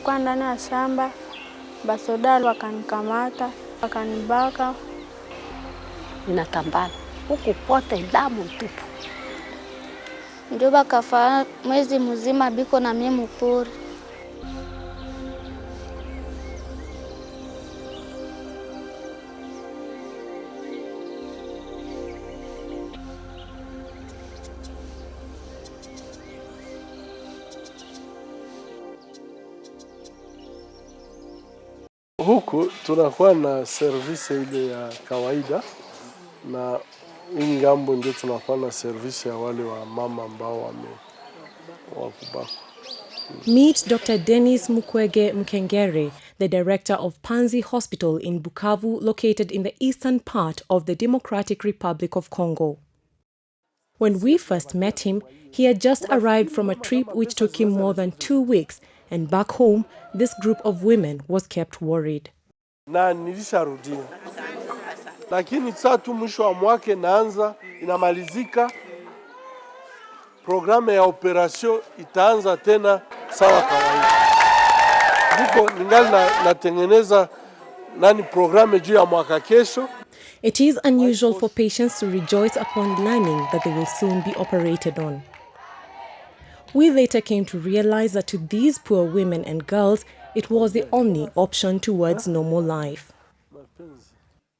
Kwa ndani ya shamba, basoda wakanikamata, wakanibaka. Ninatambana huku pote damu tupu. Ndio bakafa mwezi mzima biko na mimi mpori. Huku tunakuwa na service ile ya kawaida na ingambo ndio tunakuwa na service ya wale wa mama ambao wakubakwa. Meet Dr. Denis Mukwege Mukengere, the director of Panzi Hospital in Bukavu, located in the eastern part of the Democratic Republic of Congo. When we first met him, he had just arrived from a trip which took him more than 2 weeks, and back home, this group of women was kept worried. Na nilisharudia. Lakini sasa tu mwisho wa mwaka naanza inamalizika, programu ya operation itaanza tena sawa kawaida. Niko ningali natengeneza programu juu ya mwaka kesho. It is unusual for patients to rejoice upon learning that they will soon be operated on. We later came to realize that to these poor women and girls, it was the only option towards normal life.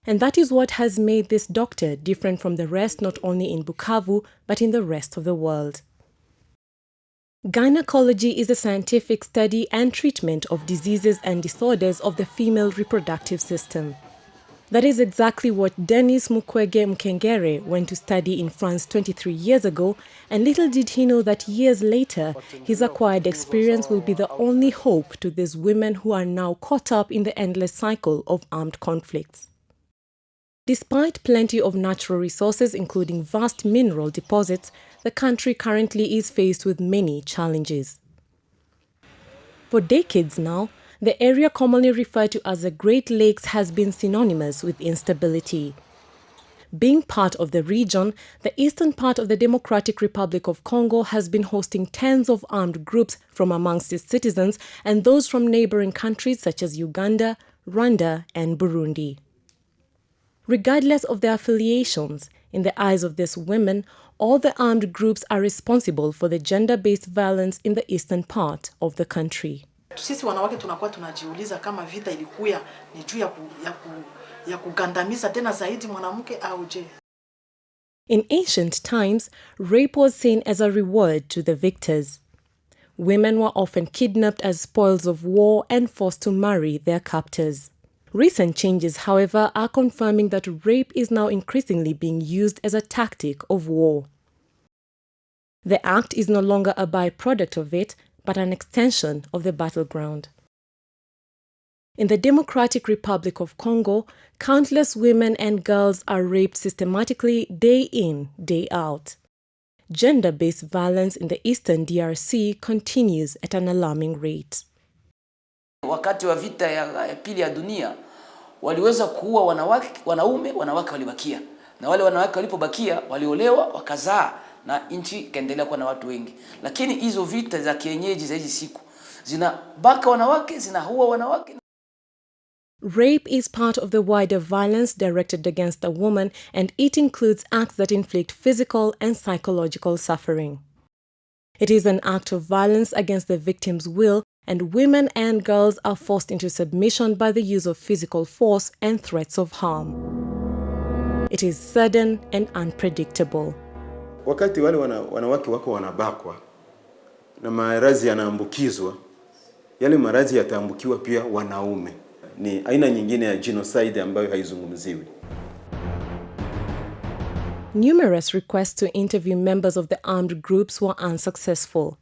And that is what has made this doctor different from the rest, not only in Bukavu, but in the rest of the world. Gynecology is a scientific study and treatment of diseases and disorders of the female reproductive system. That is exactly what Denis Mukwege Mukengere went to study in France 23 years ago, and little did he know that years later, his acquired experience will be the only hope to these women who are now caught up in the endless cycle of armed conflicts. Despite plenty of natural resources, including vast mineral deposits, the country currently is faced with many challenges. For decades now, the area commonly referred to as the Great Lakes has been synonymous with instability. Being part of the region, the eastern part of the Democratic Republic of Congo has been hosting tens of armed groups from amongst its citizens and those from neighboring countries such as Uganda, Rwanda, and Burundi. Regardless of their affiliations, in the eyes of these women, all the armed groups are responsible for the gender-based violence in the eastern part of the country. Sisi wanawake tunakuwa tunajiuliza kama vita ilikuwa ni juu ya kugandamiza tena zaidi mwanamke au je. In ancient times, rape was seen as a reward to the victors. Women were often kidnapped as spoils of war and forced to marry their captors. Recent changes, however, are confirming that rape is now increasingly being used as a tactic of war. The act is no longer a byproduct of it, but an extension of the battleground. In the Democratic Republic of Congo, countless women and girls are raped systematically day in, day out. Gender-based violence in the eastern DRC continues at an alarming rate. Wakati wa vita ya pili ya dunia, waliweza kuua wanaume walibakia. Na wale wanawake walipobakia, waliolewa, wakazaa, na nchi ikaendelea kuwa na watu wengi. Lakini hizo vita za kienyeji za hizi siku, zinabaka wanawake, zinaua wanawake. Rape is part of the wider violence directed against a woman, and it includes acts that inflict physical and psychological suffering. It is an act of violence against the victim's will, and women and girls are forced into submission by the use of physical force and threats of harm. It is sudden and unpredictable. Wakati wale wanawake wako wanabakwa na maradhi yanaambukizwa, yale maradhi yataambukiwa pia wanaume. Ni aina nyingine ya genocide ambayo haizungumziwi. Numerous requests to interview members of the armed groups were unsuccessful.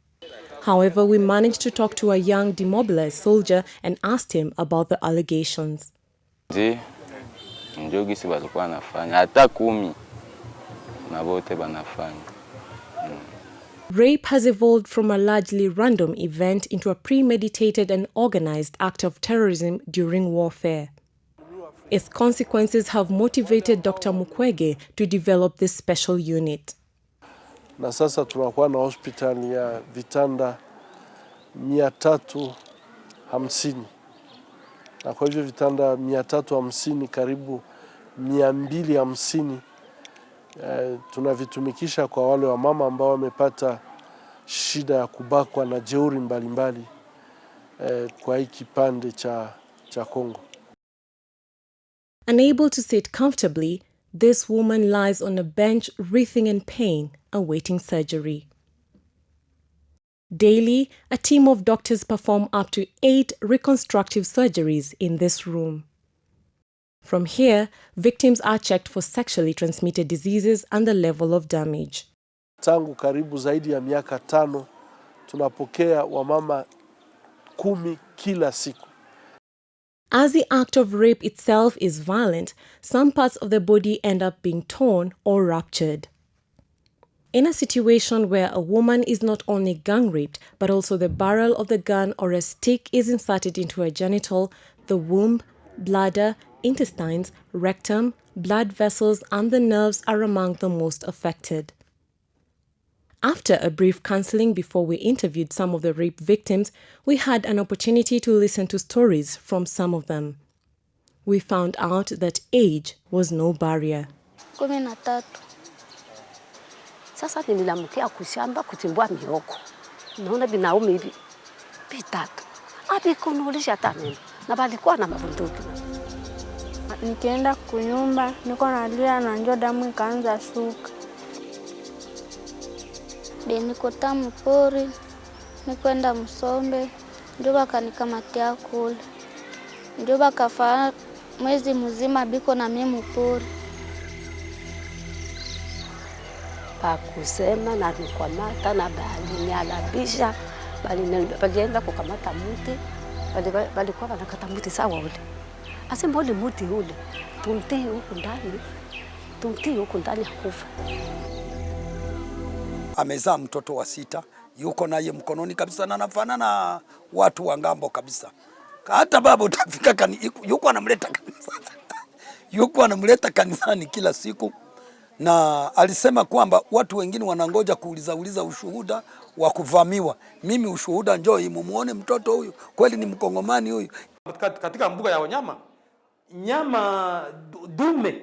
However, we managed to talk to a young demobilized soldier and asked him about the allegations. Rape has evolved from a largely random event into a premeditated and organized act of terrorism during warfare. Its consequences have motivated Dr. Mukwege to develop this special unit. Na sasa tunakuwa na hospitali ya vitanda 300 50. Na kwa hivyo vitanda 350 karibu 250 tunavitumikisha kwa wale wa mama ambao wamepata shida ya kubakwa na jeuri mbalimbali kwa hii kipande cha Kongo. Unable to sit comfortably, this woman lies on a bench writhing in pain, awaiting surgery. Daily, a team of doctors perform up to 8 reconstructive surgeries in this room. From here, victims are checked for sexually transmitted diseases and the level of damage. Tangu karibu zaidi ya miaka 5 tunapokea wamama 10 kila siku. As the act of rape itself is violent, some parts of the body end up being torn or ruptured. In a situation where a woman is not only gang raped, but also the barrel of the gun or a stick is inserted into her genital, the womb, bladder, intestines, rectum, blood vessels, and the nerves are among the most affected. After a brief counseling before we interviewed some of the rape victims, we had an opportunity to listen to stories from some of them. We found out that age was no barrier. 13. Sasa niliamkia kushamba kutimbua mioko. Naona binaume hivi vitatu. Abikunulisha tani na balikuwa na mabunduki. Nikienda kunyumba, niko nalia na njoo damu ikaanza shuka. Niko tamu pori, nikwenda Msombe, ndio bakanikamatia kule. Ndio bakafanya mwezi mzima biko na mimi pori. Pakusema na nikamata na bali nialabisha, balienda kukamata mti, balikuwa wanakata mti sawa ule. Ase mbona mti ule? Tumtii huko ndani hakufa. Amezaa mtoto wa 6, yuko naye mkononi kabisa na anafanana watu wa ngambo kabisa. Hata baba utafika yuko anamleta kanisani. Yuko anamleta kanisani kila siku, na alisema kwamba watu wengine wanangoja kuuliza ushuhuda wa kuvamiwa. Mimi ushuhuda njoo mumuone mtoto huyu kweli ni Mkongomani huyu. Katika mbuga ya wanyama, nyama dume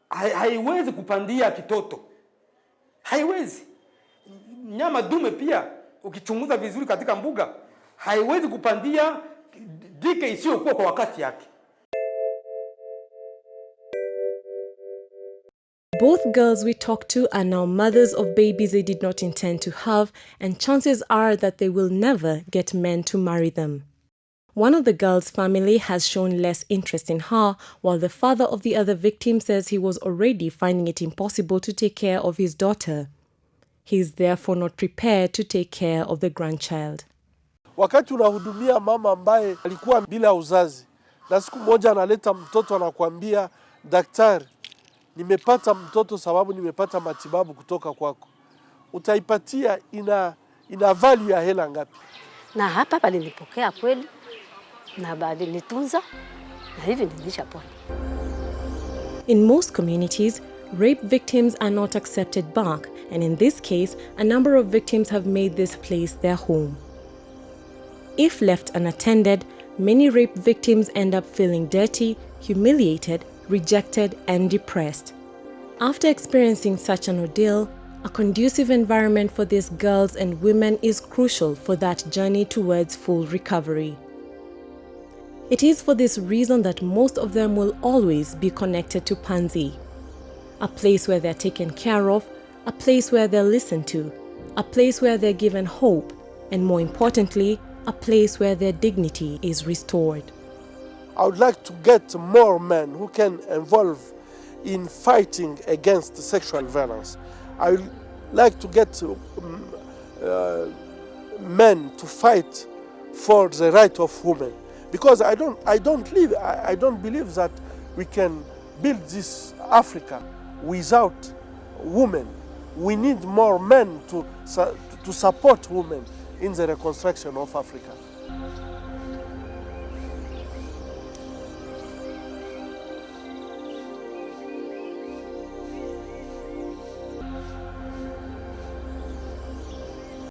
haiwezi kupandia kitoto. Haiwezi. Nyama dume pia ukichunguza vizuri katika mbuga haiwezi kupandia dike isiyokuwa kwa wakati yake. Both girls we talked to are now mothers of babies they did not intend to have, and chances are that they will never get men to marry them. One of the girl's family has shown less interest in her, while the father of the other victim says he was already finding it impossible to take care of his daughter. He is therefore not prepared to take care of the grandchild. Wakati unahudumia mama ambaye alikuwa bila uzazi, na siku moja analeta mtoto anakuambia, daktari, nimepata mtoto sababu nimepata matibabu kutoka kwako. Utaipatia ina value ya hela ngapi? Na hapa balinipokea kweli, na balinitunza, na hivi nilishapona. In most communities, rape victims are not accepted back, and in this case, a number of victims have made this place their home. If left unattended, many rape victims end up feeling dirty, humiliated, rejected, and depressed. After experiencing such an ordeal, a conducive environment for these girls and women is crucial for that journey towards full recovery. It is for this reason that most of them will always be connected to Panzi, a place where they're taken care of, a place where they're listened to, a place where they're given hope, and more importantly, a place where their dignity is restored. I would like to get more men who can involve in fighting against sexual violence. I would like to get men to fight for the right of women, because I don't believe that we can build this Africa without women. We need more men to support women in the reconstruction of Africa.